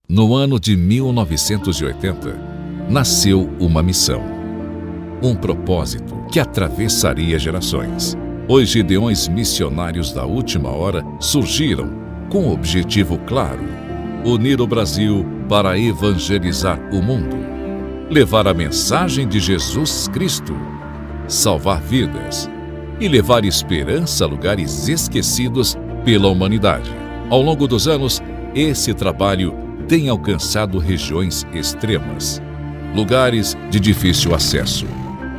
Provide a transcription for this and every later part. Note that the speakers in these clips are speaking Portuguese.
No ano de 1980, nasceu uma missão, um propósito que atravessaria gerações. Os Gideões Missionários da Última Hora surgiram com um objetivo claro: unir o Brasil para evangelizar o mundo, levar a mensagem de Jesus Cristo, salvar vidas e levar esperança a lugares esquecidos pela humanidade. Ao longo dos anos, esse trabalho tem alcançado regiões extremas, lugares de difícil acesso,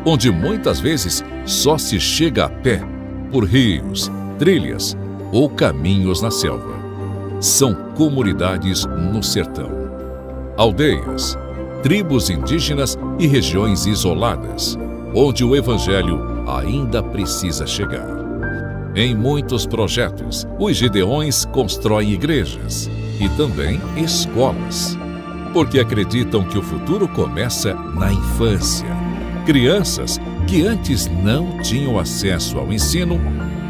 onde muitas vezes só se chega a pé por rios, trilhas ou caminhos na selva. São comunidades no sertão, aldeias, tribos indígenas e regiões isoladas, onde o evangelho ainda precisa chegar. Em muitos projetos, os Gideões constroem igrejas e também escolas, porque acreditam que o futuro começa na infância. Crianças que antes não tinham acesso ao ensino,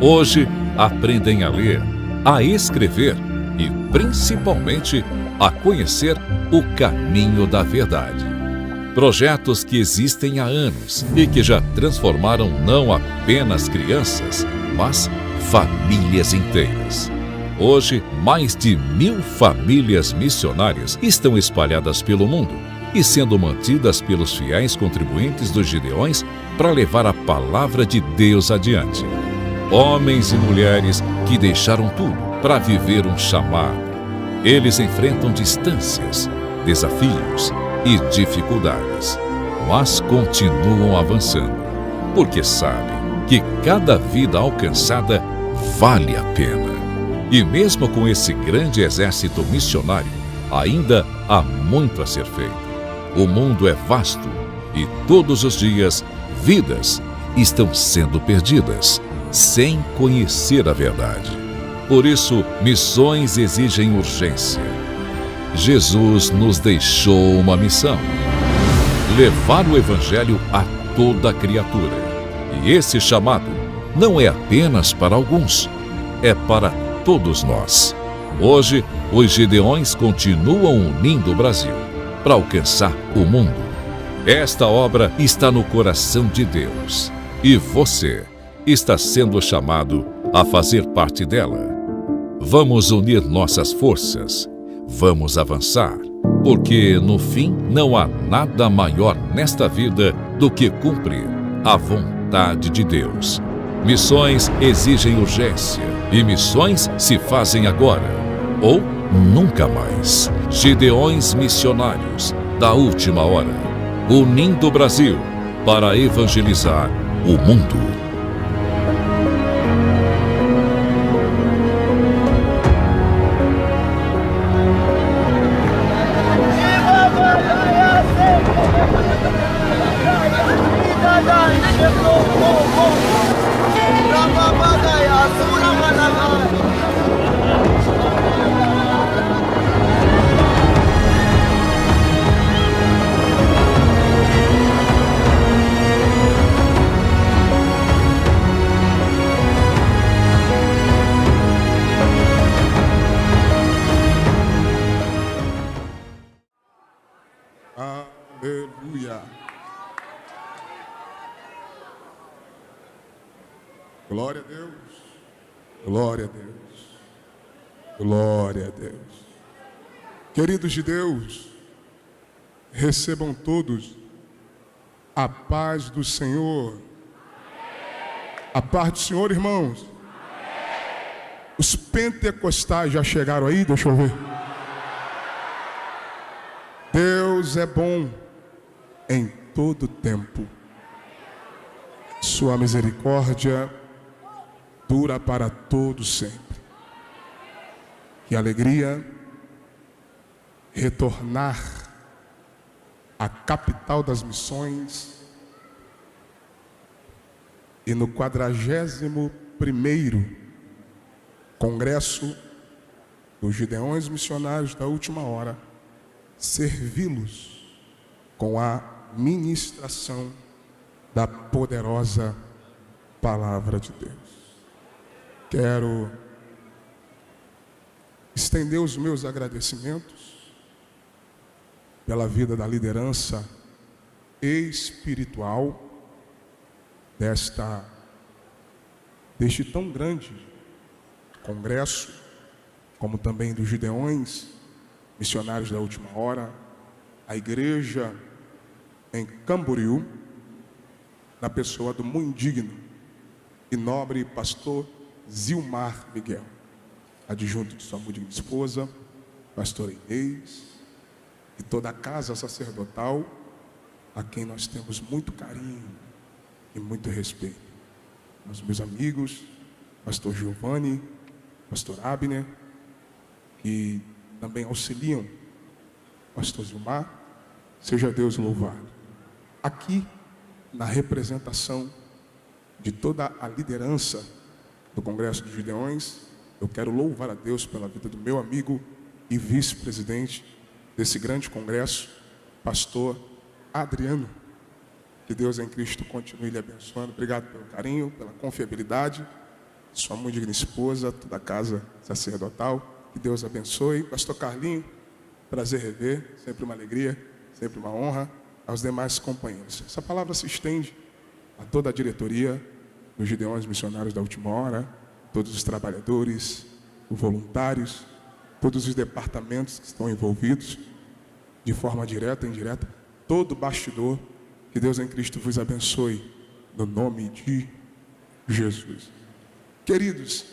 hoje aprendem a ler, a escrever e, principalmente, a conhecer o caminho da verdade. Projetos que existem há anos e que já transformaram não apenas crianças, mas famílias inteiras. Hoje, mais de 1000 famílias missionárias estão espalhadas pelo mundo e sendo mantidas pelos fiéis contribuintes dos Gideões para levar a palavra de Deus adiante. Homens e mulheres que deixaram tudo para viver um chamado. Eles enfrentam distâncias, desafios e dificuldades, mas continuam avançando, porque sabem que cada vida alcançada vale a pena. E mesmo com esse grande exército missionário, ainda há muito a ser feito. O mundo é vasto e todos os dias vidas estão sendo perdidas sem conhecer a verdade. Por isso, missões exigem urgência. Jesus nos deixou uma missão: levar o evangelho a toda criatura. E esse chamado não é apenas para alguns, é para todos nós. Hoje, os Gideões continuam unindo o Brasil para alcançar o mundo. Esta obra está no coração de Deus e você está sendo chamado a fazer parte dela. Vamos unir nossas forças, vamos avançar, porque no fim não há nada maior nesta vida do que cumprir a vontade de Deus. Missões exigem urgência e missões se fazem agora ou nunca mais. Gideões Missionários da Última Hora, unindo o Brasil para evangelizar o mundo. Aleluia. Glória a Deus. Glória a Deus. Glória a Deus. Queridos de Deus, recebam todos a paz do Senhor. A paz do Senhor, irmãos. Os pentecostais já chegaram aí? Deixa eu ver. Deus é bom em todo tempo. Sua misericórdia dura para todo sempre. Que alegria retornar à capital das missões e no 41º Congresso dos Gideões Missionários da Última Hora servi-los com a ministração da poderosa Palavra de Deus. Quero estender os meus agradecimentos pela vida da liderança espiritual deste tão grande congresso, como também dos Gideões, missionários da última hora, a igreja em Camboriú, na pessoa do muito digno e nobre pastor Zilmar Miguel, adjunto de sua muito digna esposa, pastora Inês, e toda a casa sacerdotal, a quem nós temos muito carinho e muito respeito. Os meus amigos, pastor Giovanni, pastor Abner, que também auxiliam pastor Zilmar, seja Deus louvado. Aqui, na representação de toda a liderança do Congresso dos Gideões, eu quero louvar a Deus pela vida do meu amigo e vice-presidente desse grande congresso, pastor Adriano. Que Deus em Cristo continue lhe abençoando. Obrigado pelo carinho, pela confiabilidade. Sua muito digna esposa, toda a casa sacerdotal. Que Deus abençoe. Pastor Carlinho, prazer rever, sempre uma alegria, sempre uma honra. Aos demais companheiros. Essa palavra se estende a toda a diretoria dos Gideões Missionários da Última Hora, todos os trabalhadores, os voluntários, todos os departamentos que estão envolvidos, de forma direta e indireta, todo bastidor. Que Deus em Cristo vos abençoe, no nome de Jesus. Queridos,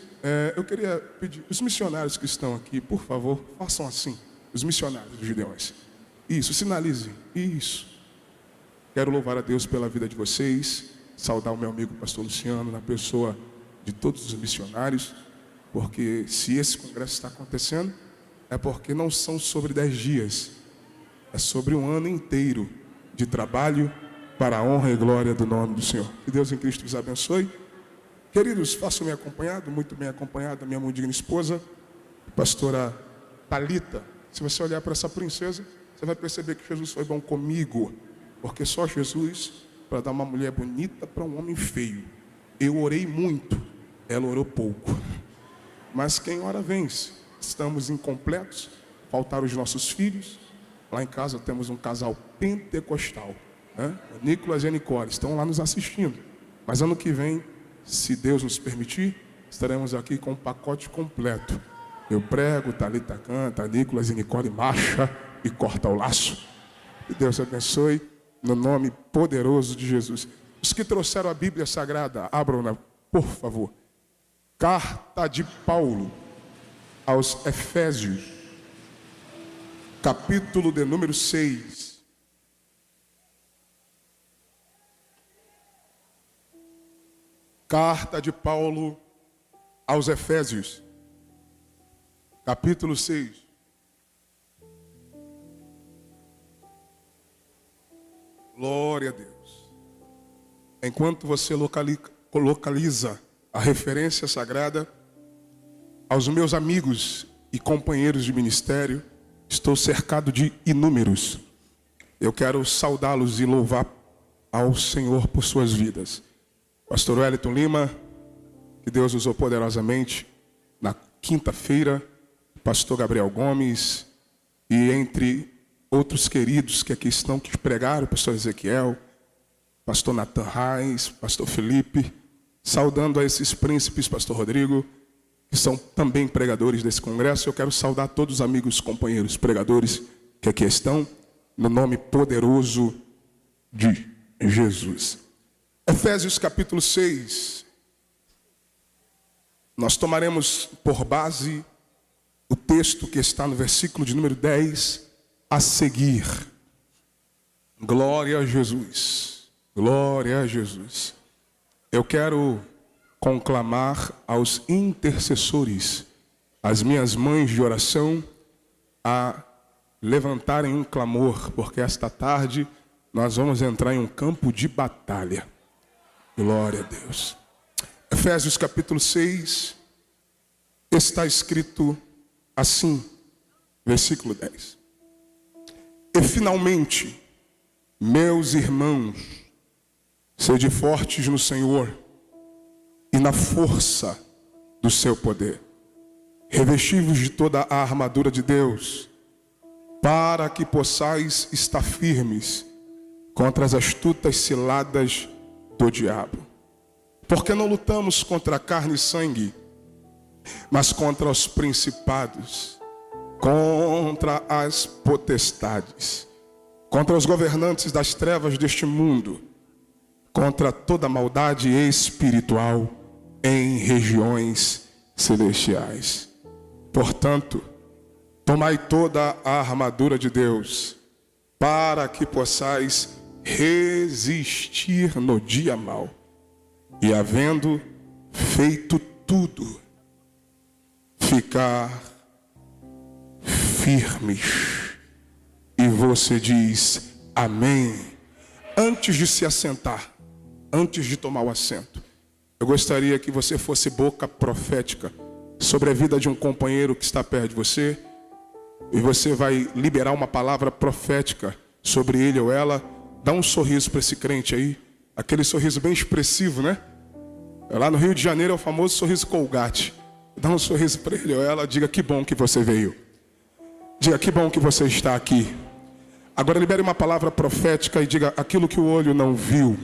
eu queria pedir, os missionários que estão aqui, por favor, façam assim, os missionários dos Gideões. Isso, sinalize, isso. Quero louvar a Deus pela vida de vocês, saudar o meu amigo pastor Luciano, na pessoa de todos os missionários, porque se esse congresso está acontecendo, é porque não são sobre 10 dias, é sobre um ano inteiro de trabalho para a honra e glória do nome do Senhor. Que Deus em Cristo os abençoe. Queridos, façam-me acompanhado, muito bem acompanhado, a minha muito digna esposa, a pastora Thalita. Se você olhar para essa princesa, você vai perceber que Jesus foi bom comigo, porque só Jesus para dar uma mulher bonita para um homem feio. Eu orei muito, ela orou pouco. Mas quem ora vence. Estamos incompletos, faltaram os nossos filhos. Lá em casa temos um casal pentecostal, né? O Nicolas e a Nicole estão lá nos assistindo. Mas ano que vem, se Deus nos permitir, estaremos aqui com um pacote completo. Eu prego, Thalita canta, Nicolas e Nicole marcha e corta o laço. Que Deus abençoe, no nome poderoso de Jesus. Os que trouxeram a Bíblia Sagrada, abram-na, por favor. Carta de Paulo aos Efésios, capítulo de número 6. Carta de Paulo aos Efésios, capítulo 6. Glória a Deus. Enquanto você localiza a referência sagrada, aos meus amigos e companheiros de ministério, estou cercado de inúmeros. Eu quero saudá-los e louvar ao Senhor por suas vidas. Pastor Wellington Lima, que Deus usou poderosamente na quinta-feira, pastor Gabriel Gomes, e entre outros queridos que aqui estão, que pregaram, pastor Ezequiel, pastor Nathan Reis, pastor Felipe, saudando a esses príncipes, pastor Rodrigo, que são também pregadores desse congresso. Eu quero saudar todos os amigos, companheiros, pregadores que aqui estão, no nome poderoso de Jesus. Efésios capítulo 6. Nós tomaremos por base o texto que está no versículo de número 10 a seguir. Glória a Jesus. Glória a Jesus. Eu quero conclamar aos intercessores, as minhas mães de oração, a levantarem um clamor, porque esta tarde nós vamos entrar em um campo de batalha. Glória a Deus. Efésios capítulo 6, está escrito assim, versículo 10. E finalmente, meus irmãos, sede fortes no Senhor e na força do seu poder. Revesti-vos de toda a armadura de Deus, para que possais estar firmes contra as astutas ciladas do diabo. Porque não lutamos contra carne e sangue, mas contra os principados, contra as potestades, contra os governantes das trevas deste mundo, contra toda maldade espiritual em regiões celestiais. Portanto, tomai toda a armadura de Deus, para que possais resistir no dia mau, e havendo feito tudo, ficar firmes. E você diz amém. Antes de se assentar, antes de tomar o assento, eu gostaria que você fosse boca profética sobre a vida de um companheiro que está perto de você, e você vai liberar uma palavra profética sobre ele ou ela. Dá um sorriso para esse crente aí, aquele sorriso bem expressivo, né? Lá no Rio de Janeiro é o famoso sorriso Colgate. Dá um sorriso para ele ou ela, diga que bom que você veio. Diga que bom que você está aqui. Agora libere uma palavra profética e diga: aquilo que o olho não viu,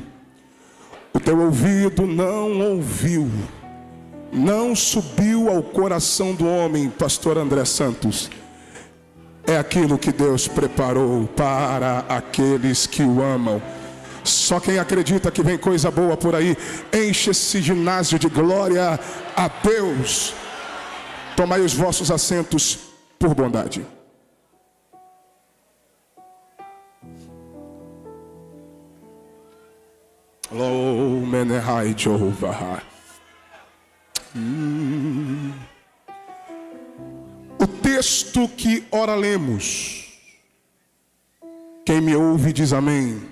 o teu ouvido não ouviu, não subiu ao coração do homem, pastor André Santos, é aquilo que Deus preparou para aqueles que o amam. Só quem acredita que vem coisa boa por aí, enche esse ginásio de glória a Deus. Tomai os vossos assentos por bondade. Lo menehai Jehovah. O texto que ora lemos, quem me ouve diz amém.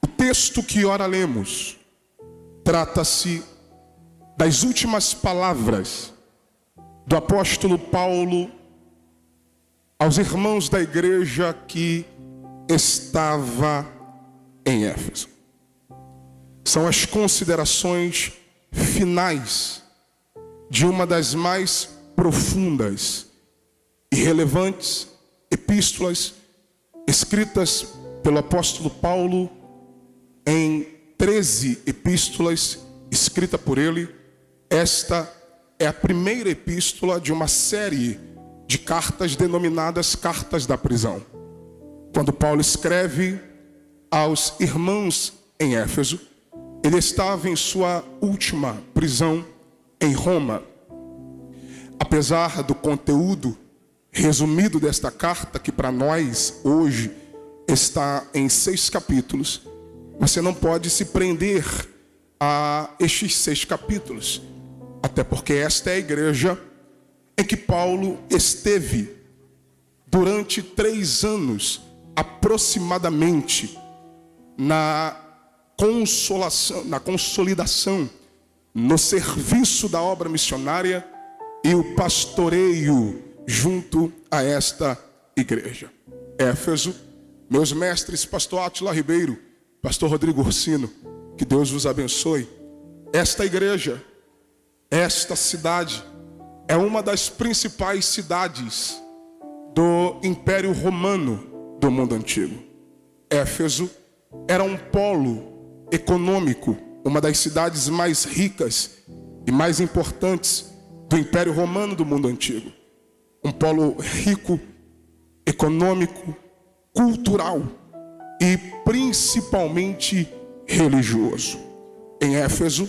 O texto que ora lemos trata-se das últimas palavras do apóstolo Paulo aos irmãos da igreja que estava em Éfeso. São as considerações finais de uma das mais profundas e relevantes epístolas escritas pelo apóstolo Paulo, em 13 epístolas escritas por ele. Esta é a primeira epístola de uma série de cartas denominadas Cartas da Prisão. Quando Paulo escreve aos irmãos em Éfeso, ele estava em sua última prisão em Roma. Apesar do conteúdo resumido desta carta, que para nós hoje está em 6 capítulos, você não pode se prender a estes 6 capítulos, até porque esta é a igreja em que Paulo esteve durante 3 anos aproximadamente na consolidação, no serviço da obra missionária e o pastoreio junto a esta igreja. Éfeso, meus mestres, pastor Átila Ribeiro, pastor Rodrigo Ursino, que Deus vos abençoe. Esta igreja, esta cidade, é uma das principais cidades do Império Romano do mundo antigo. Éfeso era um polo econômico, uma das cidades mais ricas e mais importantes do Império Romano do mundo antigo. Um polo rico, econômico, cultural e principalmente religioso. Em Éfeso,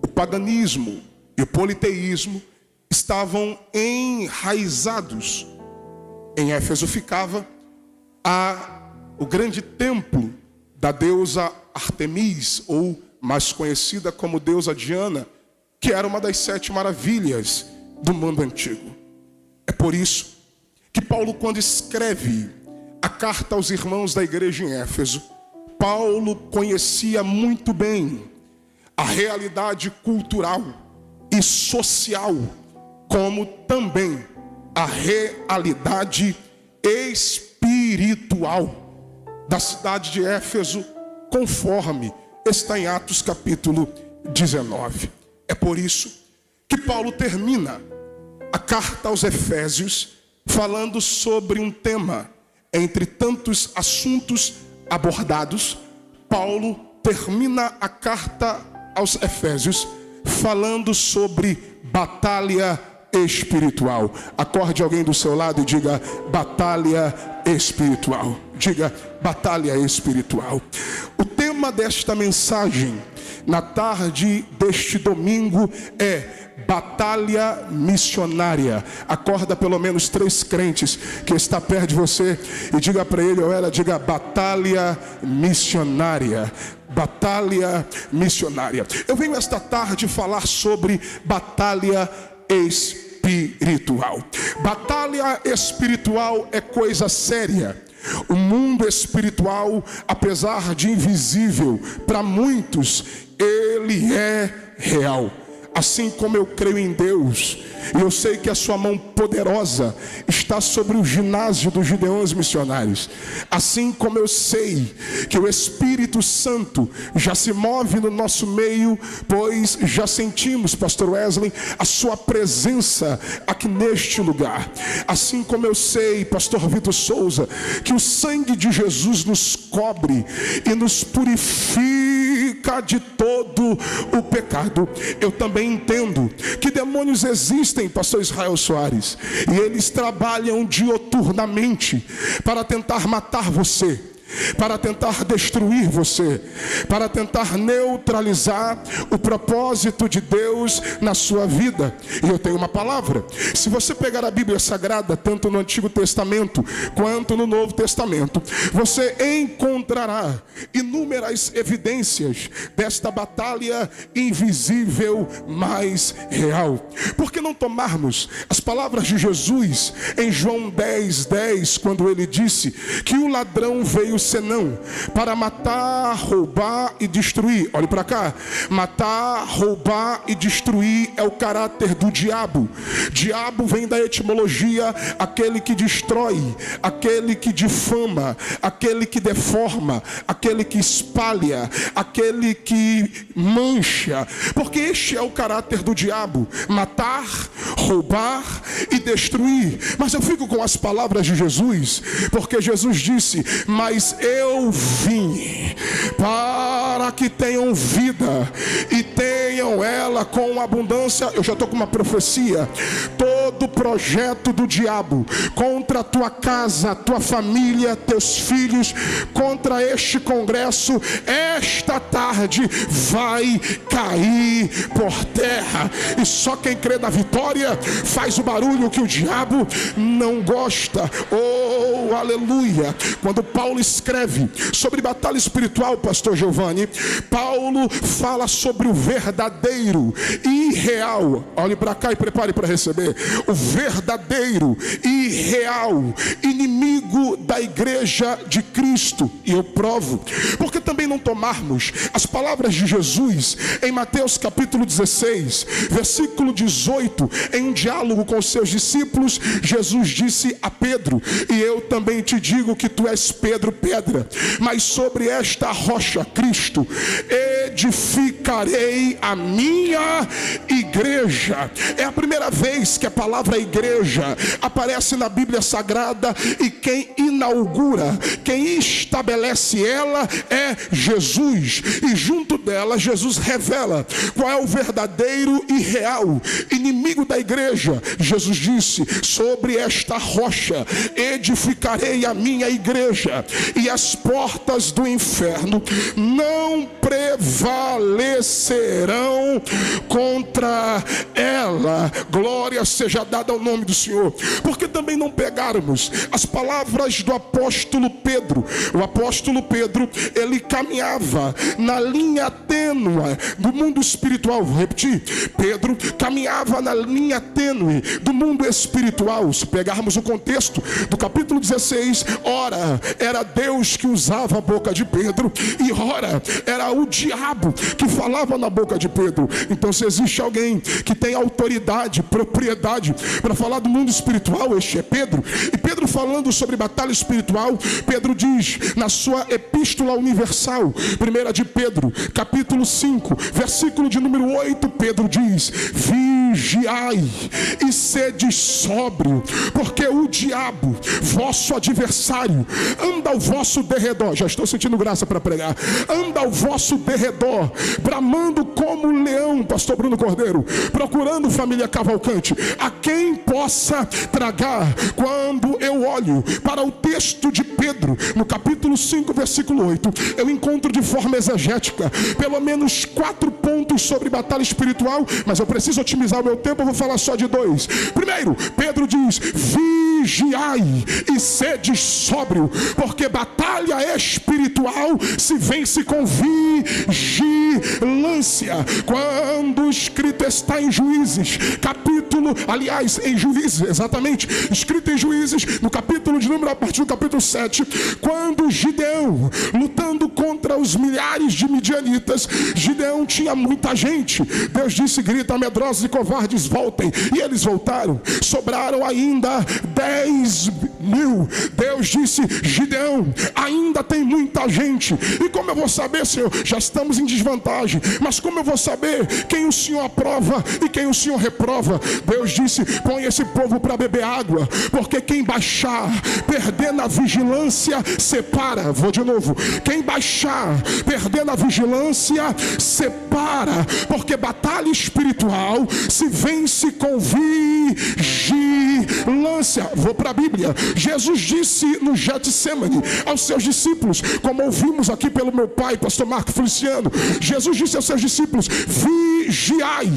o paganismo e o politeísmo estavam enraizados. Em Éfeso ficava o grande templo da deusa Artemis, ou mais conhecida como deusa Diana, que era uma das 7 maravilhas do mundo antigo. É por isso que Paulo, quando escreve a carta aos irmãos da igreja em Éfeso, Paulo conhecia muito bem a realidade cultural e social, como também a realidade espiritual da cidade de Éfeso, conforme está em Atos capítulo 19. É por isso que Paulo termina a carta aos Efésios falando sobre um tema. Entre tantos assuntos abordados, Paulo termina a carta aos Efésios falando sobre batalha espiritual. Acorde alguém do seu lado e diga: batalha espiritual. Diga: batalha espiritual. O tema desta mensagem na tarde deste domingo é batalha missionária. Acorda pelo menos 3 crentes que está perto de você e diga para ele ou ela: diga batalha missionária. Batalha missionária. Eu venho esta tarde falar sobre batalha espiritual. Batalha espiritual é coisa séria. O mundo espiritual, apesar de invisível para muitos, ele é real. Assim como eu creio em Deus, e eu sei que a sua mão poderosa está sobre o ginásio dos Gideões missionários, assim como eu sei que o Espírito Santo já se move no nosso meio, pois já sentimos, pastor Wesley, a sua presença aqui neste lugar. Assim como eu sei, pastor Vitor Souza, que o sangue de Jesus nos cobre e nos purifica de todo o pecado. Eu também entendo que demônios existem, pastor Israel Soares, e eles trabalham dioturnamente para tentar matar você, para tentar destruir você, para tentar neutralizar o propósito de Deus na sua vida. E eu tenho uma palavra: se você pegar a Bíblia Sagrada, tanto no Antigo Testamento quanto no Novo Testamento, você encontrará inúmeras evidências desta batalha invisível, mas real. Por que não tomarmos as palavras de Jesus em João 10:10, quando ele disse que o ladrão veio senão para matar, roubar e destruir? Olhe para cá. Matar, roubar e destruir é o caráter do diabo. Diabo vem da etimologia aquele que destrói, aquele que difama, aquele que deforma, aquele que espalha, aquele que mancha, porque este é o caráter do diabo: matar, roubar e destruir. Mas eu fico com as palavras de Jesus, porque Jesus disse: mas eu vim para que tenham vida e tenham ela com abundância. Eu já estou com uma profecia: todo projeto do diabo contra a tua casa, tua família, teus filhos, contra este congresso, esta tarde vai cair por terra. E só quem crê na vitória faz o barulho que o diabo não gosta. Oh, aleluia! Quando Paulo escreve sobre batalha espiritual, pastor Giovanni, Paulo fala sobre o verdadeiro e real. Olhe para cá e prepare para receber. O verdadeiro e real inimigo da igreja de Cristo. E eu provo. Porque também não tomarmos as palavras de Jesus em Mateus capítulo 16, versículo 18, em um diálogo com os seus discípulos, Jesus disse a Pedro: e eu também te digo que tu és Pedro, pedra, mas sobre esta rocha, Cristo, edificarei a minha igreja. É a primeira vez que a palavra igreja aparece na Bíblia Sagrada, e quem inaugura, quem estabelece ela é Jesus, e junto dela Jesus revela qual é o verdadeiro e real inimigo da igreja. Jesus disse: sobre esta rocha edificarei a minha igreja, e as portas do inferno não prevalecerão contra ela. Glória seja dada ao nome do Senhor. Porque também não pegarmos as palavras do apóstolo Pedro. O apóstolo Pedro, ele caminhava na linha tênue do mundo espiritual. Vou repetir: Pedro caminhava na linha tênue do mundo espiritual. Se pegarmos o contexto do capítulo 16, ora era Deus que usava a boca de Pedro, e ora era o diabo que falava na boca de Pedro. Então, se existe alguém que tem autoridade, propriedade para falar do mundo espiritual, este é Pedro. E Pedro, falando sobre batalha espiritual, Pedro diz na sua epístola universal, 1 de Pedro capítulo 5, versículo de número 8, Pedro diz: vigiai e sede sóbrio, porque o diabo, vosso adversário, anda ao vosso derredor. Já estou sentindo graça para pregar. Anda ao vosso derredor, bramando como um leão, pastor Bruno Cordeiro, procurando, família Cavalcante, a quem possa tragar. Quando eu olho para o texto de Pedro, no capítulo 5, versículo 8, eu encontro de forma exegética pelo menos 4 pontos sobre batalha espiritual, mas eu preciso otimizar o meu tempo, eu vou falar só de 2. Primeiro, Pedro diz: vigiai e sede sóbrio, porque batalha espiritual se vence com vigilância. Quando escrito está em Juízes, em Juízes, exatamente, escrito em Juízes, no capítulo de número, a partir do capítulo 7, quando Gideão, lutando contra os milhares de midianitas, Gideão tinha muita gente. Deus disse: grita, medrosos e covardes, voltem. E eles voltaram. Sobraram ainda 10.000. Deus disse: Gideão, ainda tem muita gente. E como eu vou saber, Senhor? Já estamos em desvantagem. Mas como eu vou saber quem o Senhor aprova e quem o Senhor reprova? Deus disse: põe esse povo para beber água, porque quem baixar, perder na vigilância, separa. Vou de novo. Quem baixar, perder na vigilância, separa, porque batalha espiritual se vence com vigilância. Vou para a Bíblia. Jesus disse no Getsemane aos seus discípulos, como ouvimos aqui pelo meu pai, pastor Marco Feliciano, Jesus disse aos seus discípulos: vigiai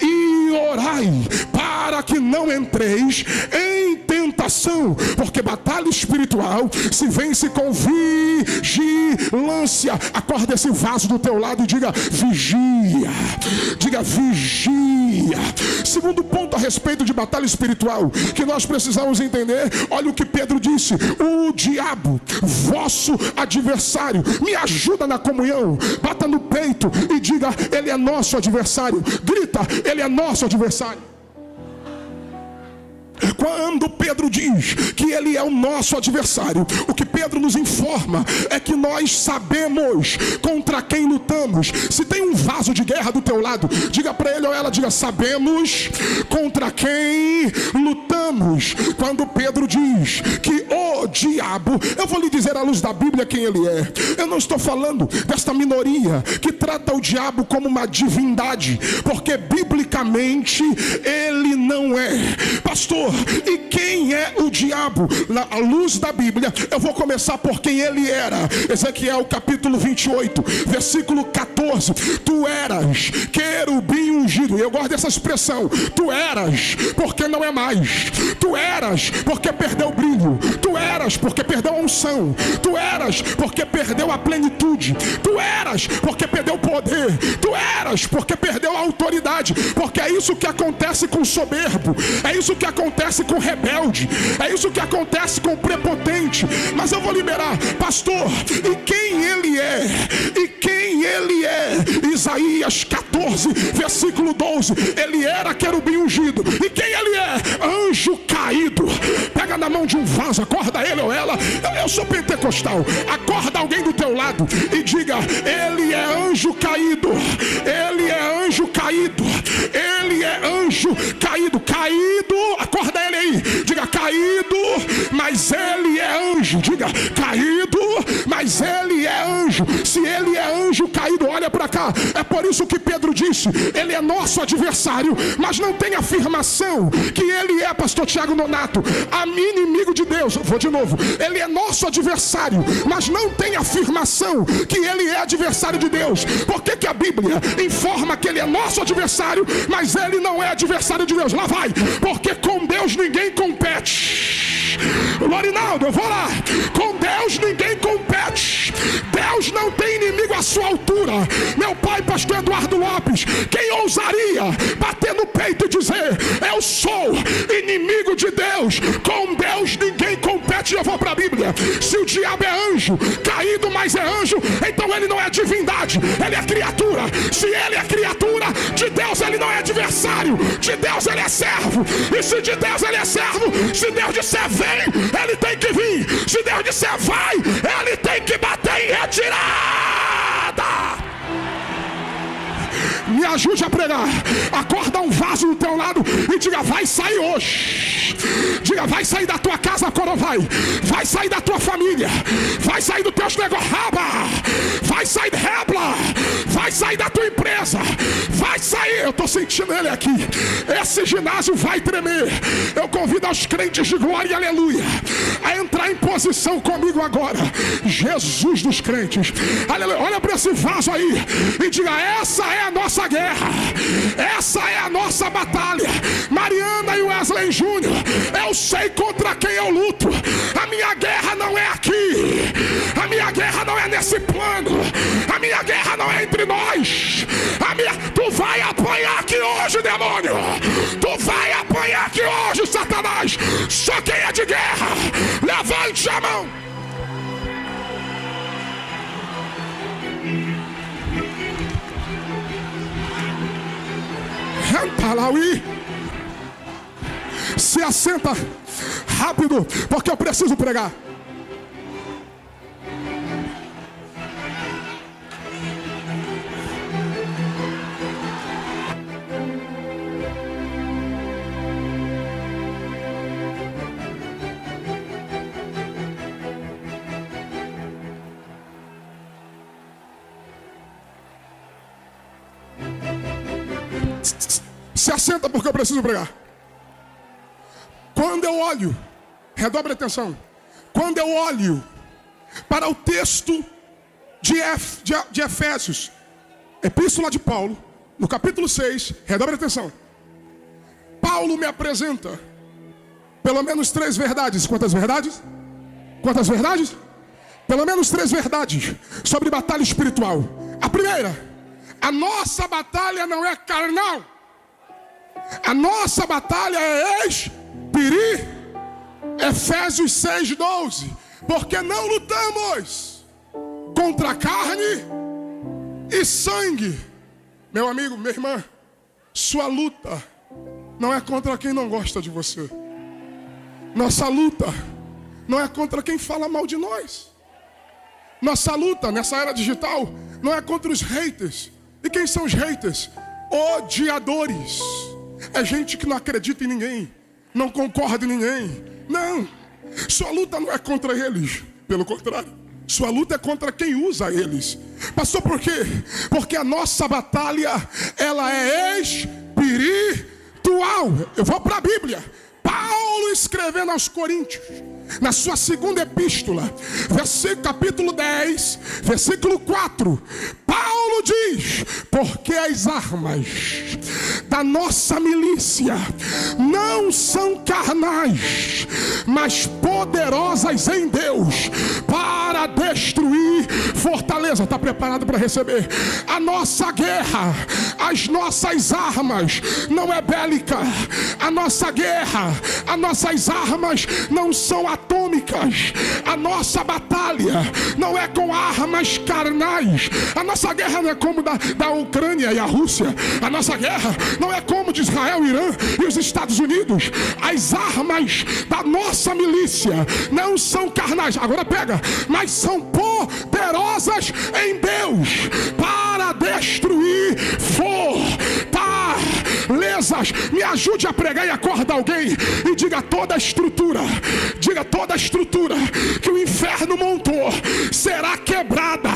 e orai, para que não entreis em tentação, porque batalha espiritual se vence com vigilância. Acorda esse vaso do teu lado e diga: vigia. Diga: vigia. Segundo ponto a respeito de batalha espiritual que nós precisamos entender, olha o que Pedro disse: o diabo, vosso adversário. Me ajuda na comunhão, bata no peito e diga: ele é nosso adversário. Grita: ele é nosso adversário. Quando Pedro diz que ele é o nosso adversário, o que Pedro nos informa é que nós sabemos contra quem lutamos. Se tem um vaso de guerra do teu lado, diga para ele ou ela, diga: sabemos contra quem lutamos. Quando Pedro diz que o diabo, eu vou lhe dizer à luz da Bíblia quem ele é. Eu não estou falando desta minoria que trata o diabo como uma divindade, porque biblicamente ele não é. Pastor, e quem é o diabo? À luz da Bíblia, eu vou começar por quem ele era. Ezequiel capítulo 28, versículo 14. Tu eras querubim ungido. E eu gosto dessa expressão. Tu eras porque não é mais. Tu eras porque perdeu o brilho. Tu eras porque perdeu a unção. Tu eras porque perdeu a plenitude. Tu eras porque perdeu o poder. Tu eras porque perdeu a autoridade. Porque é isso que acontece com o soberbo. É isso que acontece com o rebelde. É isso que acontece com o prepotente. Mas eu vou liberar, pastor, e quem ele é? E quem ele é? Isaías 14, versículo 12. Ele era querubim ungido. E quem ele é? Anjo caído. Pega na mão de um vaso, acorda ele ou ela. Eu sou pentecostal. Acorda alguém do teu lado e diga: ele é anjo caído. Ele é anjo caído. Ele é anjo caído. Caído, acorda ele aí. Diga: caído, mas ele é anjo. Diga: caído, mas ele é anjo. Se ele é anjo caído, olha para cá. É por isso que Pedro disse: ele é nosso adversário, mas não tem afirmação que ele é, pastor Tiago Nonato, inimigo de Deus. Vou de novo. Ele é nosso adversário, mas não tem afirmação que ele é adversário de Deus. Por que a Bíblia informa que ele é nosso adversário, mas ele não é adversário de Deus? Lá vai. Porque com Deus ninguém compete. Lorinaldo, eu vou lá. Com Deus ninguém compete. Deus não tem inimigo à sua altura. Meu pai, pastor Eduardo Lopes, quem ousaria bater no peito e dizer: eu sou inimigo de Deus? Com Deus ninguém compete. Eu vou para a Bíblia. Se o diabo é anjo caído, mas é anjo, então ele não é divindade, ele é criatura. Se ele é criatura de Deus, ele não é adversário de Deus, ele é servo. E se de Deus ele é servo, se Deus disser vem, ele tem que vir. Se Deus disser vai, ele tem que bater em retirada. me ajude a pregar. Acorda um vaso do teu lado e diga: vai sair hoje. Diga: vai sair da tua casa, coro, vai sair da tua família, vai sair dos teus negócios, vai sair de rebla, vai sair da tua empresa, vai sair. Eu estou sentindo ele aqui. Esse ginásio vai tremer. Eu convido aos crentes de glória e aleluia a entrar em posição comigo agora. Jesus dos crentes, aleluia. Olha para esse vaso aí e diga: essa é a nossa guerra, essa é a nossa batalha. Mariana e Wesley Júnior, eu sei contra quem eu luto. A minha guerra não é aqui, a minha guerra não é nesse plano, a minha guerra não é entre nós. Tu vai apanhar aqui hoje, demônio. Tu vai apanhar aqui hoje, Satanás. Só quem é de guerra, levante a mão. Talaui. Se assenta rápido, porque eu preciso pregar. Se assenta porque eu preciso pregar. Quando eu olho, redobre a atenção. Quando eu olho para o texto de Efésios, Epístola de Paulo, no capítulo 6, redobre a atenção. Paulo me apresenta pelo menos 3 verdades. Quantas verdades? Quantas verdades? Pelo menos 3 verdades sobre batalha espiritual. A primeira: a nossa batalha não é carnal. A nossa batalha é espiritual. Efésios 6:12. Porque não lutamos contra carne e sangue. Meu amigo, minha irmã, sua luta não é contra quem não gosta de você. Nossa luta não é contra quem fala mal de nós. Nossa luta nessa era digital não é contra os haters. E quem são os haters? Odiadores. É gente que não acredita em ninguém, não concorda em ninguém. Não, sua luta não é contra eles. Pelo contrário, sua luta é contra quem usa eles. Pastor, por quê? Porque a nossa batalha, ela é espiritual. Eu vou para a Bíblia. Paulo escrevendo aos Coríntios, na sua segunda epístola, capítulo 10, versículo 4, Paulo diz: porque as armas da nossa milícia não são carnais, mas poderosas em Deus para destruir fortaleza. Está preparado para receber? A nossa guerra, as nossas armas não é bélica. A nossa guerra, as nossas armas não são atômicas. A nossa batalha não é com armas carnais. A nossa guerra não é como da Ucrânia e a Rússia. A nossa guerra não é como de Israel, Irã e os Estados Unidos. As armas da nossa milícia não são carnais. Agora pega, mas são poderosas em Deus para destruir fortalezas. Me ajude a pregar e acorda alguém e diga: toda a estrutura que o inferno montou será quebrada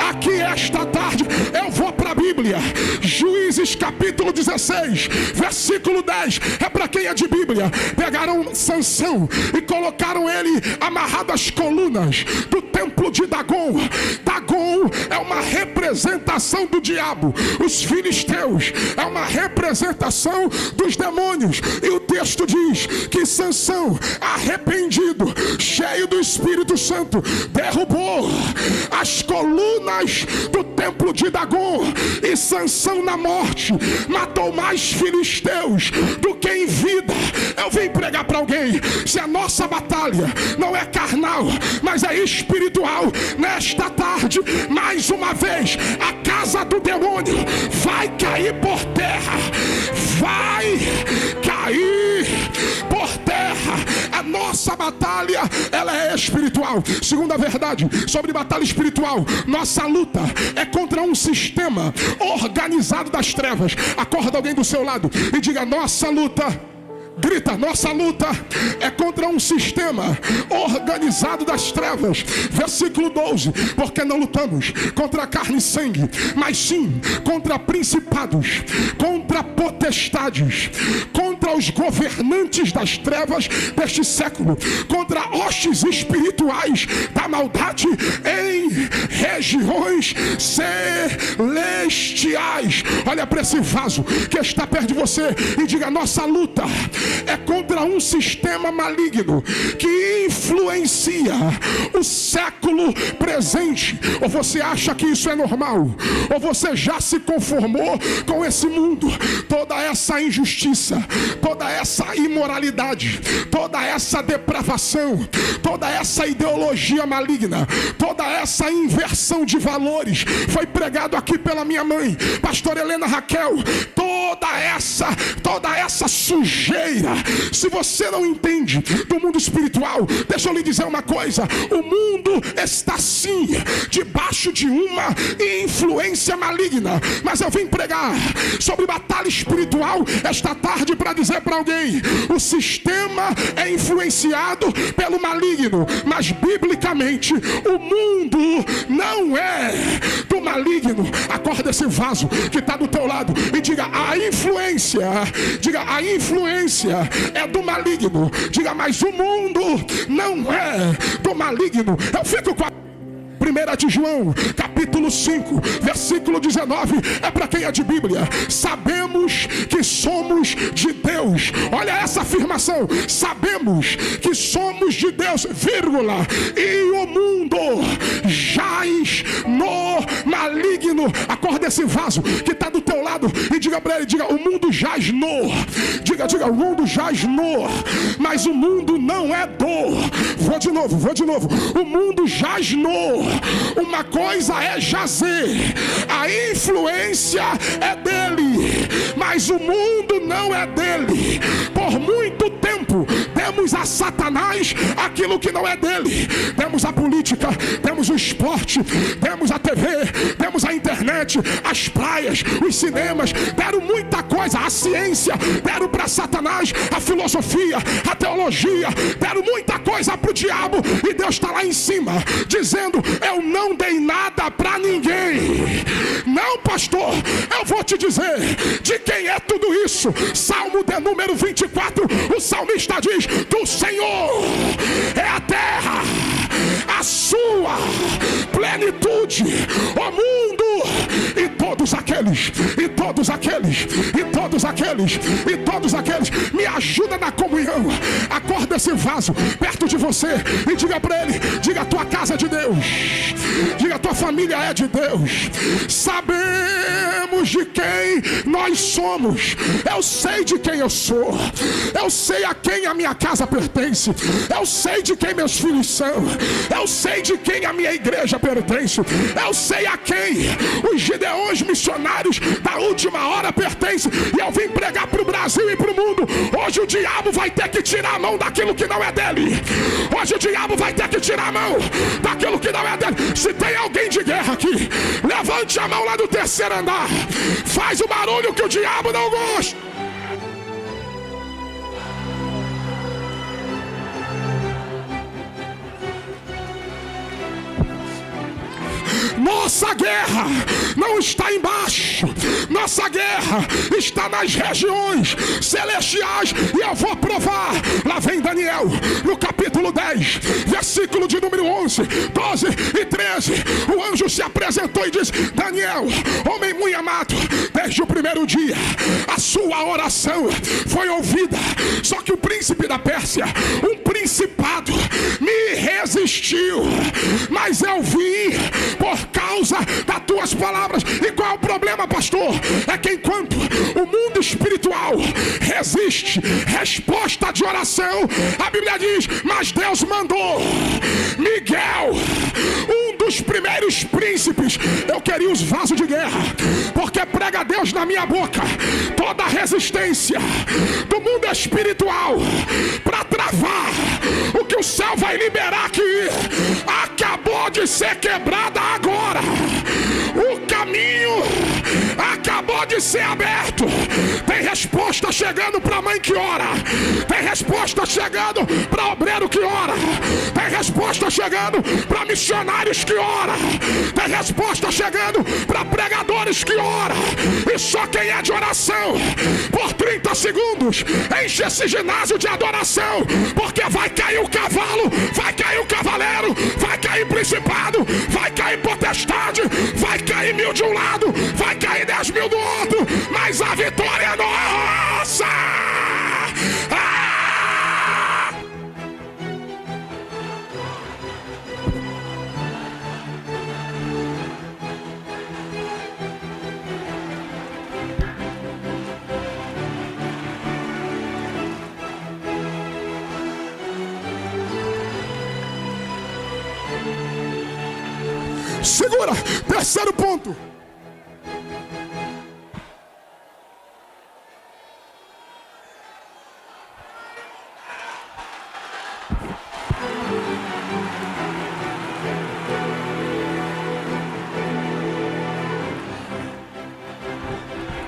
aqui esta tarde. Eu vou para a Bíblia, Juízes capítulo 16, versículo 10. É para quem é de Bíblia. Pegaram Sansão e colocaram ele amarrado às colunas do templo de Dagon. Dagon é uma representação do diabo. Os filisteus é uma representação dos demônios. E o texto diz que Sansão, arrependido, cheio do Espírito Santo, derrubou as colunas do templo de Dagon. E Sansão, na morte, matou mais filisteus do que em vida. Eu vim pregar para alguém: se a nossa batalha não é carnal, mas é espiritual, nesta tarde, mais uma vez, a casa do demônio vai cair por terra. Vai cair por terra. A nossa batalha, ela é espiritual. Segunda verdade sobre batalha espiritual: nossa luta é contra um sistema organizado das trevas. Acorda alguém do seu lado e diga: nossa luta. Grita: nossa luta é contra um sistema organizado das trevas. Versículo 12: porque não lutamos contra carne e sangue, mas sim contra principados, contra potestades, contra os governantes das trevas deste século, contra hostes espirituais da maldade em regiões celestiais. Olha para esse vaso que está perto de você e diga: nossa luta é contra um sistema maligno que influencia o século presente. Ou você acha que isso é normal? Ou você já se conformou com esse mundo? Toda essa injustiça, toda essa imoralidade, toda essa depravação, toda essa ideologia maligna, toda essa inversão de valores foi pregado aqui pela minha mãe, pastora Helena Raquel. Toda essa sujeira, se você não entende do mundo espiritual, deixa eu lhe dizer uma coisa: o mundo está sim debaixo de uma influência maligna. Mas eu vim pregar sobre batalha espiritual esta tarde para dizer para alguém: o sistema é influenciado pelo maligno, mas biblicamente o mundo não é do maligno. Acorda esse vaso que está do teu lado e diga: a influência é do maligno. Diga: mas o mundo não é do maligno. Eu fico com a 1 de João, capítulo 5, versículo 19, é para quem é de Bíblia. Sabemos que somos de Deus. Olha essa afirmação: sabemos que somos de Deus, vírgula, e o mundo jaz no maligno. Acorda esse vaso que está do teu lado e diga para ele: diga, o mundo jaz no. Diga, o mundo jaz no, mas o mundo não é do. Vou de novo. O mundo jaz no. Uma coisa é jazer, a influência é dele, mas o mundo não é dele. Por muito tempo demos a Satanás aquilo que não é dele. Demos a política, demos o esporte, demos a TV, demos a internet, as praias, os cinemas, deram muita coisa. A ciência deram para Satanás, a filosofia, a teologia, deram muita coisa para o diabo. E Deus está lá em cima dizendo: eu não dei nada para ninguém. Não, pastor, eu vou te dizer de quem é tudo isso. Salmo de número 24, o salmista diz: do Senhor é a terra, a sua plenitude, o mundo e todos aqueles. Me ajuda na comunhão. Acorda esse vaso perto de você e diga para ele: diga, a tua casa é de Deus, diga, a tua família é de Deus. Sabemos de quem nós somos. Eu sei de quem eu sou. Eu sei a quem a minha casa pertence. Eu sei de quem meus filhos são. Eu sei de quem a minha igreja pertence. Eu sei a quem os gideões missionários da última hora pertencem. E eu vim pregar para o Brasil e para o mundo: hoje o diabo vai ter que tirar a mão daquilo que não é dele. Hoje o diabo vai ter que tirar a mão daquilo que não é dele. Se tem alguém de guerra aqui, levante a mão lá do terceiro andar. Faz o barulho que o diabo não gosta. Nossa guerra não está embaixo. Nossa guerra está nas regiões celestiais. E eu vou provar. Lá vem Daniel, no capítulo 10, versículo de número 11, 12 e 13. O anjo se apresentou e disse: Daniel, homem muito amado, desde o primeiro dia a sua oração foi ouvida. Só que o príncipe da Pérsia, um principado, me resistiu, mas eu vim por causa das tuas palavras. E qual é o problema, pastor? É que enquanto o mundo espiritual resiste resposta de oração, a Bíblia diz: mas Deus mandou Miguel, um dos dos primeiros príncipes, eu queria os vasos de guerra, porque prega Deus na minha boca. Toda a resistência do mundo espiritual para travar o que o céu vai liberar aqui, acabou de ser quebrada agora. O caminho acabou de ser aberto. Tem resposta chegando para mãe que ora. Tem resposta chegando para obreiro que ora. Tem resposta chegando para missionários que ora. Tem resposta chegando para pregadores que ora. E só quem é de oração, por 30 segundos, enche esse ginásio de adoração, porque vai cair o cavalo, vai cair o cavaleiro, vai cair principado, vai cair potestade, vai cair 1000 de um lado, vai cair 10.000 do outro, mas a vitória é nossa! Segura, terceiro ponto.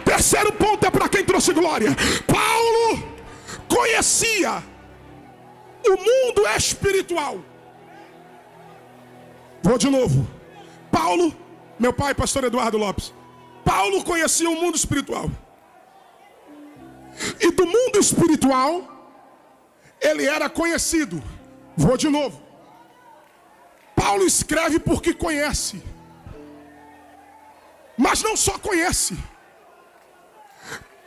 Terceiro ponto é para quem trouxe glória. Paulo conhecia o mundo espiritual. Vou de novo. Paulo, meu pai, pastor Eduardo Lopes. Paulo conhecia o mundo espiritual. E do mundo espiritual, ele era conhecido. Vou de novo. Paulo escreve porque conhece. Mas não só conhece.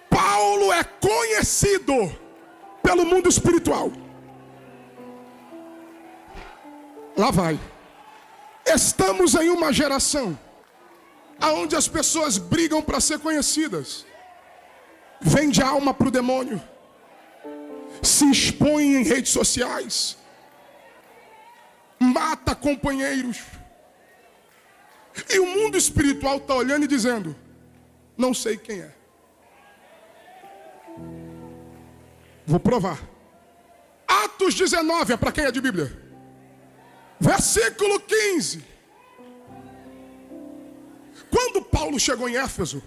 Paulo é conhecido pelo mundo espiritual. Lá vai. Estamos em uma geração onde as pessoas brigam para ser conhecidas. Vende a alma para o demônio. Se expõe em redes sociais. Mata companheiros. E o mundo espiritual está olhando e dizendo: não sei quem é. Vou provar. Atos 19, é para quem é de Bíblia. Versículo 15. Quando Paulo chegou em Éfeso,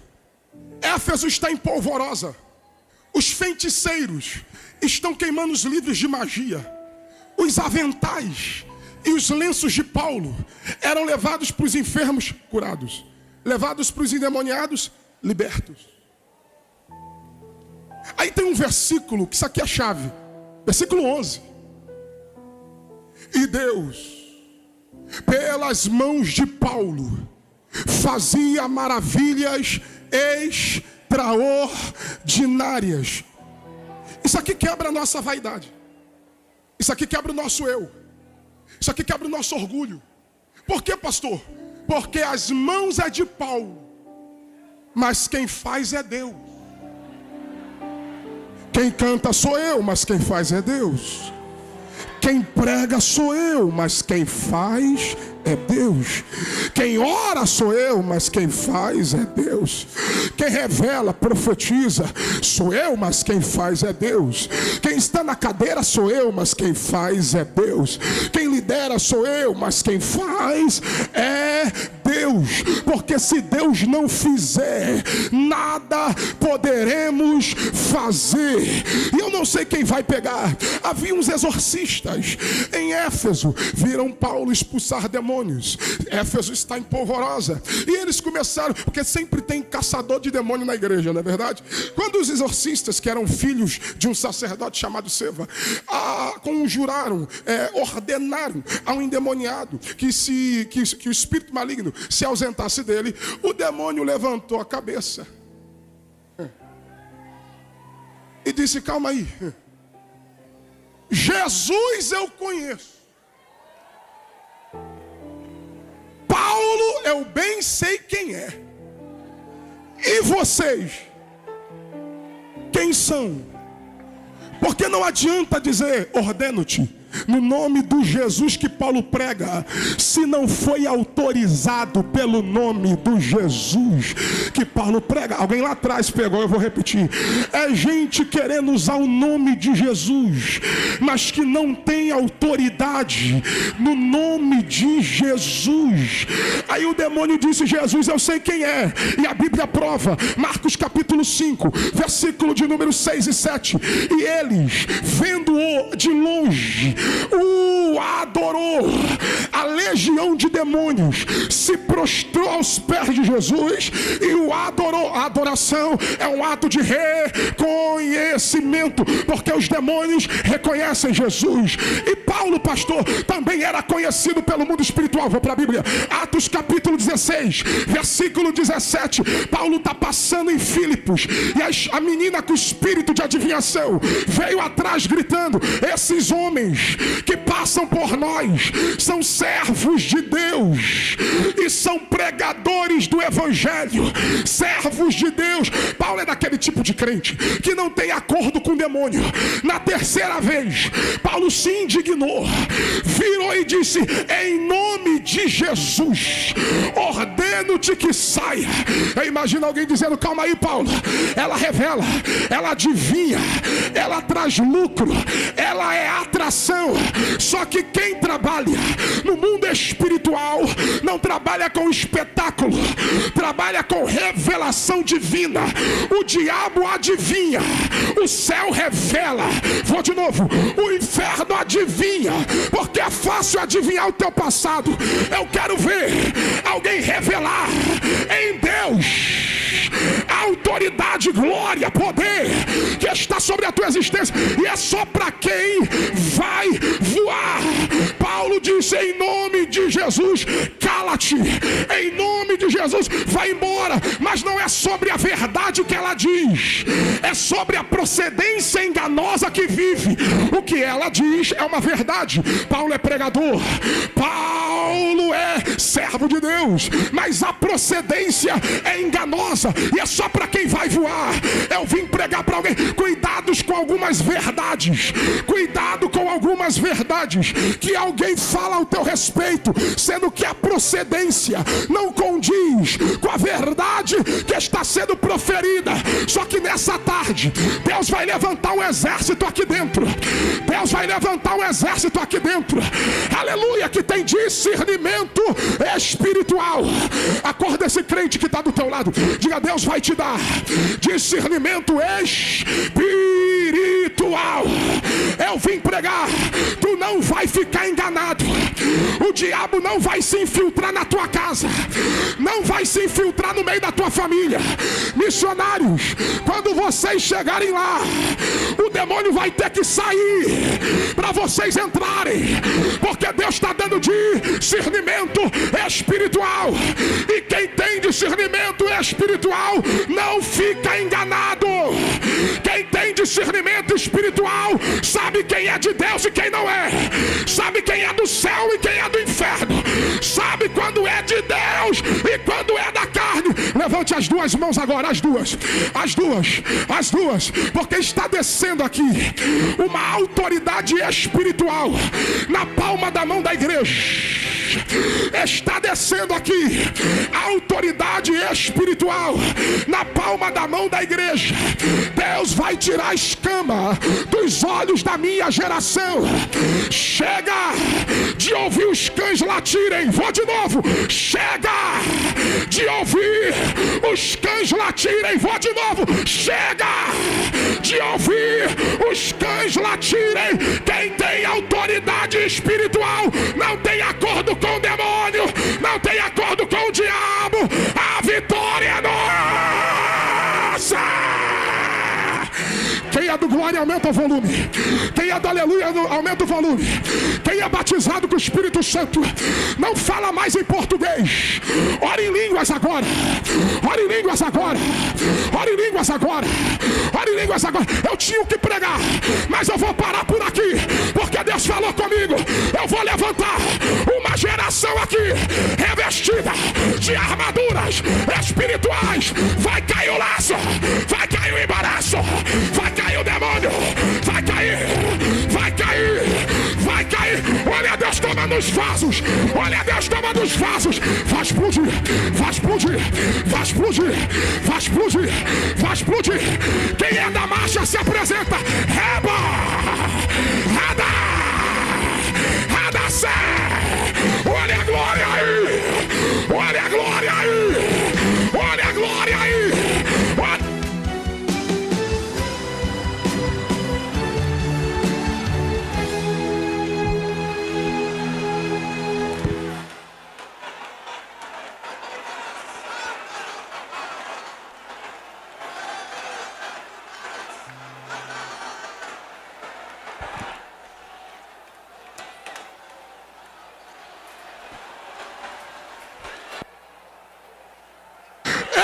Éfeso está em polvorosa. Os feiticeiros estão queimando os livros de magia. Os aventais e os lenços de Paulo eram levados para os enfermos curados, levados para os endemoniados libertos. Aí tem um versículo, que isso aqui é a chave. Versículo 11. E Deus, pelas mãos de Paulo, fazia maravilhas extraordinárias. Isso aqui quebra a nossa vaidade. Isso aqui quebra o nosso eu. Isso aqui quebra o nosso orgulho. Por quê, pastor? Porque as mãos é de Paulo, mas quem faz é Deus. Quem canta sou eu, mas quem faz é Deus. Quem prega sou eu, mas quem faz é Deus. Quem ora sou eu, mas quem faz é Deus. Quem revela, profetiza sou eu, mas quem faz é Deus. Quem está na cadeira sou eu, mas quem faz é Deus. Quem lidera sou eu, mas quem faz é Deus. Porque se Deus não fizer, nada poderemos fazer. E eu não sei quem vai pegar. Havia uns exorcistas em Éfeso, viram Paulo expulsar demônios. Éfeso está em polvorosa. E eles começaram, porque sempre tem caçador de demônio na igreja, não é verdade? Quando os exorcistas, que eram filhos de um sacerdote chamado Seva, conjuraram, ordenaram a um endemoniado que o espírito maligno se ausentasse dele, o demônio levantou a cabeça e disse: calma aí, Jesus eu conheço, Paulo eu bem sei quem é, e vocês quem são? Porque não adianta dizer ordeno-te, no nome do Jesus que Paulo prega, se não foi autorizado pelo nome do Jesus que Paulo prega. Alguém lá atrás pegou, eu vou repetir. É gente querendo usar o nome de Jesus, mas que não tem autoridade no nome de Jesus. Aí o demônio disse: Jesus, eu sei quem é. E a Bíblia prova, Marcos capítulo 5, versículo de número 6 e 7. E eles, vendo-o de longe, o adorou. A legião de demônios se prostrou aos pés de Jesus e o adorou. A adoração é um ato de reconhecimento, porque os demônios reconhecem Jesus. E Paulo, pastor, também era conhecido pelo mundo espiritual. Vou para a Bíblia, Atos capítulo 16, versículo 17. Paulo está passando em Filipos e a menina com espírito de adivinhação veio atrás gritando: esses homens que passam por nós são servos de Deus e são pregadores do evangelho, servos de Deus. Paulo é daquele tipo de crente que não tem acordo com o demônio. Na terceira vez, Paulo se indignou, virou e disse: em nome de Jesus, ordeno-te que saia. Eu imagino alguém dizendo: calma aí, Paulo, ela revela, ela adivinha, ela traz lucro, ela é atração. Só que quem trabalha no mundo espiritual não trabalha com espetáculo, trabalha com revelação divina. O diabo adivinha, o céu revela. Vou de novo, o inferno adivinha, porque é fácil adivinhar o teu passado. Eu quero ver alguém revelar em Deus autoridade, glória, poder que está sobre a tua existência, e é só para quem vai voar. Paulo disse: em nome de Jesus, cala-te, em nome de Jesus, vai embora. Mas não é sobre a verdade que ela diz, é sobre a procedência enganosa que vive. O que ela diz é uma verdade. Paulo é pregador, Paulo é servo de Deus, mas a procedência é enganosa, e é só para quem vai voar. Eu vim pregar para alguém: cuidados com algumas verdades, cuidado com algumas verdades que alguém fala ao teu respeito, sendo que a procedência não condiz com a verdade que está sendo proferida. Só que nessa tarde, Deus vai levantar um exército aqui dentro. Deus vai levantar um exército aqui dentro, aleluia, que tem discernimento espiritual. Acorda esse crente que está do teu lado, diga: Deus vai te dar discernimento espiritual. Eu vim pregar, tu não vai ficar enganado. O diabo não vai se infiltrar na tua casa, não vai se infiltrar no meio da tua família. Missionários, quando vocês chegarem lá, o demônio vai ter que sair para vocês entrarem, porque Deus está dando discernimento espiritual, e quem tem discernimento espiritual não fica enganado. Quem tem discernimento espiritual sabe quem é de Deus e quem não é, sabe quem é do céu e quem é do inferno, sabe quando é de Deus e quando é da carne. Levante as duas mãos agora, as duas, porque está descendo aqui uma autoridade espiritual na palma da mão da igreja. Está descendo aqui a autoridade espiritual na palma da mão da igreja. Deus vai tirar a escama dos olhos da minha geração. Chega de ouvir os cães latirem. Vou de novo. Chega de ouvir os cães latirem. Vou de novo. Chega de ouvir os cães latirem. Quem tem autoridade espiritual não tem acordo com o demônio, não tem acordo com o diabo. A vitória é nossa. Quem é do glória, aumenta o volume. Quem é do aleluia, aumenta o volume. Quem é batizado com o Espírito Santo, não fala mais em português. Ora em línguas agora. Ora em línguas agora. Ora em línguas agora. Ora em línguas agora. Eu tinha o que pregar, mas eu vou parar por aqui, porque Deus falou comigo. Eu vou levantar uma geração aqui revestida de armaduras espirituais. Vai cair o laço, vai cair o embaraço, vai cair o demônio, vai cair, vai cair, vai cair. nos vasos. Olha Deus, toma nos vasos. Vai explodir, vai explodir, vai explodir, vai explodir, vai explodir. Quem é da marcha se apresenta. Reba, Rada, Radacé. Olha a glória aí, olha a glória aí, olha a glória aí.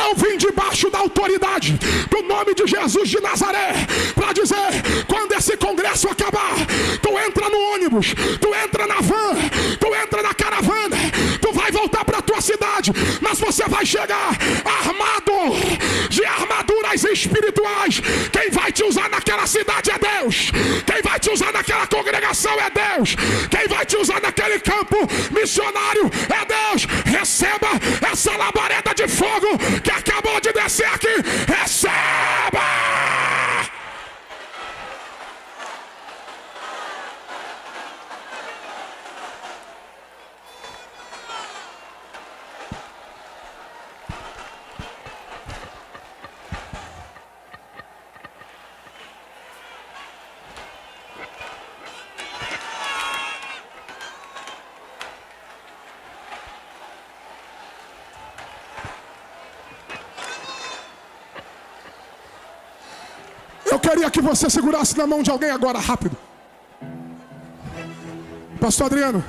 Eu vim debaixo da autoridade do nome de Jesus de Nazaré para dizer, quando esse congresso acabar, tu entra no ônibus, tu entra na van, tu entra na caravana, tu vai voltar para tua cidade, mas você vai chegar armado de armaduras espirituais. Quem vai te usar naquela cidade é Deus. Quem vai te usar naquela congregação é Deus. Quem vai te usar naquele campo missionário é Deus. Receba essa labareda de fogo que acabou de descer aqui. Receba! Eu queria que você segurasse na mão de alguém agora, rápido. Pastor Adriano,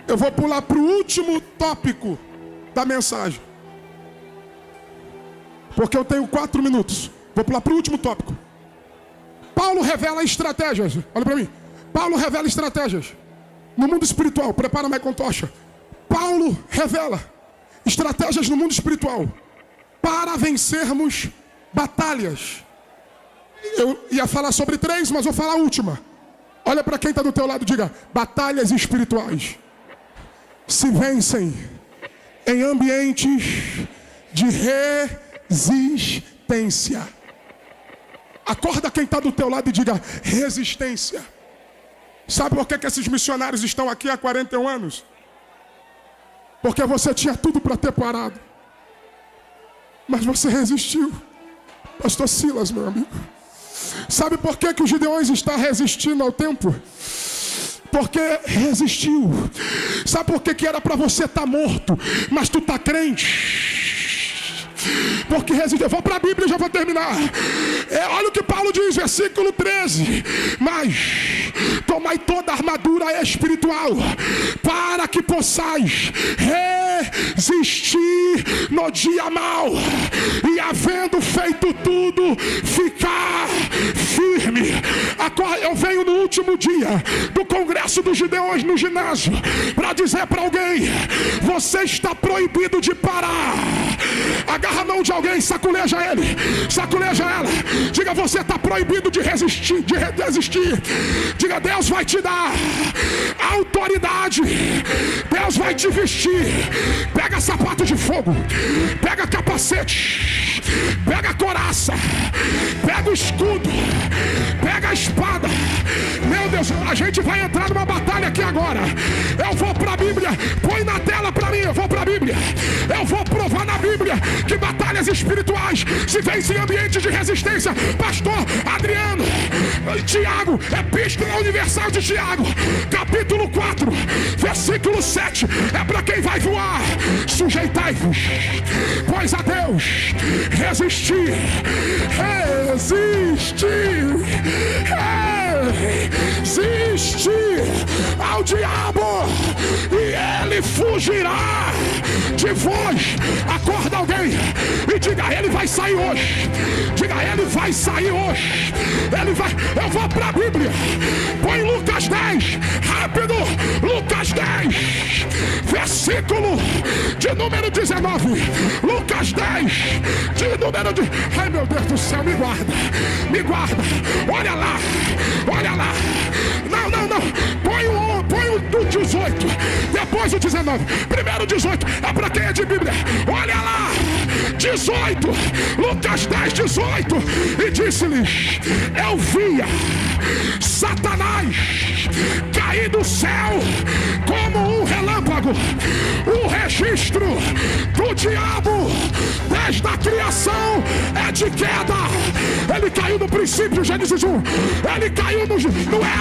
eu vou pular para o último tópico da mensagem, porque eu tenho 4 minutos. Vou pular para o último tópico. Paulo revela estratégias. Olha para mim. Paulo revela estratégias no mundo espiritual. Prepara mais com tocha. Paulo revela estratégias no mundo espiritual para vencermos batalhas. Eu ia falar sobre 3, mas vou falar a última. Olha para quem está do teu lado e diga: batalhas espirituais se vencem em ambientes de resistência. Acorda quem está do teu lado e diga: resistência. Sabe por que esses missionários estão aqui há 41 anos? Porque você tinha tudo para ter parado, mas você resistiu. Pastor Silas, meu amigo. Sabe por que os Gideões estão resistindo ao tempo? Porque resistiu. Sabe por que era para você estar morto, mas tu está crente? Porque resistiu. Eu vou para a Bíblia e já vou terminar. Olha o que Paulo diz, versículo 13. Mas tomai toda a armadura espiritual, para que possais resistir no dia mau, e havendo feito tudo, ficar firme. Eu venho no último dia do congresso dos Gideões no ginásio para dizer para alguém: você está proibido de parar. Agarra a mão de alguém, saculeja ele, saculeja ela. Diga: você está proibido de resistir, de resistir. Diga: Deus vai te dar autoridade, Deus vai te vestir. Pega sapato de fogo, pega capacete, pega a coraça, pega o escudo, pega a espada. Meu Deus, a gente vai entrar numa batalha aqui agora. Eu vou para a Bíblia, põe na tela para mim. Eu vou para a Bíblia, eu vou provar na Bíblia que batalhas espirituais se vencem em ambientes de resistência. Pastor Adriano, Tiago, Epístola Universal de Tiago, capítulo 4, versículo 7. É para quem vai voar. Sujeitai-vos, pois a Deus resistir, resistir, resistir ao diabo, e ele fugirá de vós. Acorda alguém e diga: ele vai sair hoje. Diga: ele vai sair hoje. Ele vai. Eu vou para a Bíblia. Põe Lucas 10, rápido. Lucas 10, versículo de número 19. Lucas 10, de número de... Ai, meu Deus do céu, me guarda, me guarda. Olha lá, olha lá. Não, não, não. Põe o do 18. 19. Primeiro 18. É para quem é de Bíblia. Olha lá. 18. Lucas 10, 18. E disse-lhes: eu via Satanás cair do céu como um relâmpago. O registro do diabo desde a criação é de queda. Ele caiu no princípio, Gênesis 1. Ele caiu no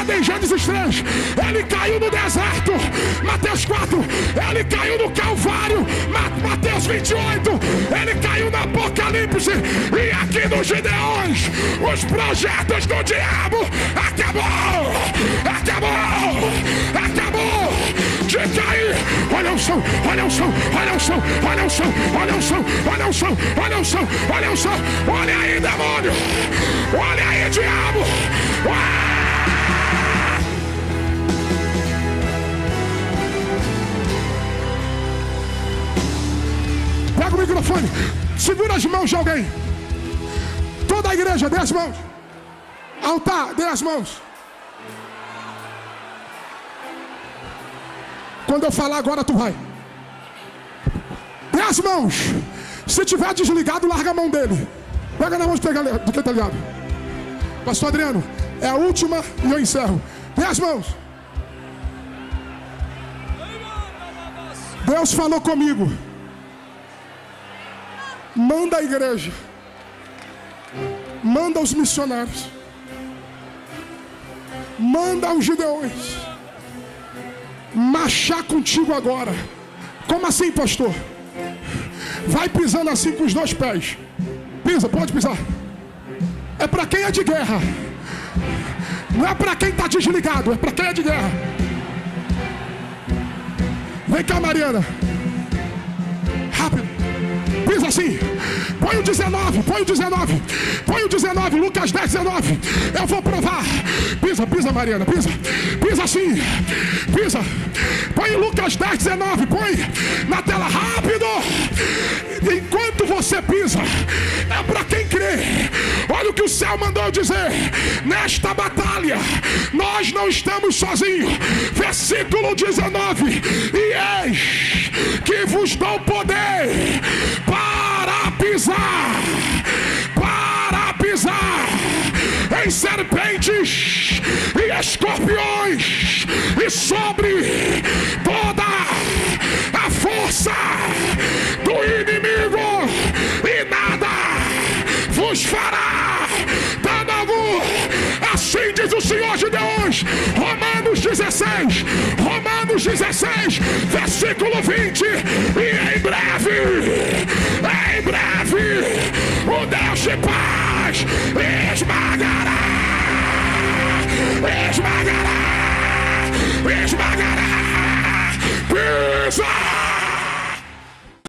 Éden, Gênesis 3. Ele caiu no deserto, Mateus 4. Ele caiu no Calvário, Mateus 28. Ele caiu no Apocalipse. E aqui nos Gideões, os projetos do diabo acabou, acabou, acabou de cair. Olha o chão, olha o chão, olha o chão, olha o chão, olha o chão, olha o chão, olha o chão, olha o chão. Olha aí, demônio, olha aí, diabo. Pega o microfone, segura as mãos de alguém. Toda a igreja, dê as mãos. Altar, dê as mãos. Quando eu falar agora, tu vai. Dê as mãos. Se tiver desligado, larga a mão dele. Pega na mão de pegar do que tá ligado. Pastor Adriano, é a última e eu encerro. Dê as mãos. Deus falou comigo. Manda a igreja. Manda os missionários. Manda os Gideões marchar contigo agora. Como assim, pastor? Vai pisando assim com os dois pés. Pisa, pode pisar. É para quem é de guerra. Não é para quem está desligado, é para quem é de guerra. Vem cá, Mariana. Rápido. Pisa assim. Põe o 19, põe o 19. Põe o 19, Lucas 10, 19. Eu vou provar. Pisa, pisa, Mariana, pisa. Pisa assim. Pisa. Põe Lucas 10, 19. Põe na tela, rápido. Enquanto você pisa, é para quem crê. Olha o que o céu mandou dizer. Nesta batalha, nós não estamos sozinhos. Versículo 19. E eis que vos dou poder para pisar em serpentes e escorpiões e sobre toda a força do inimigo, e nada vos fará dano algum. Assim diz o Senhor de Deus. Romanos 16, versículo 20. E em breve, o Deus de paz esmagará. Pisa!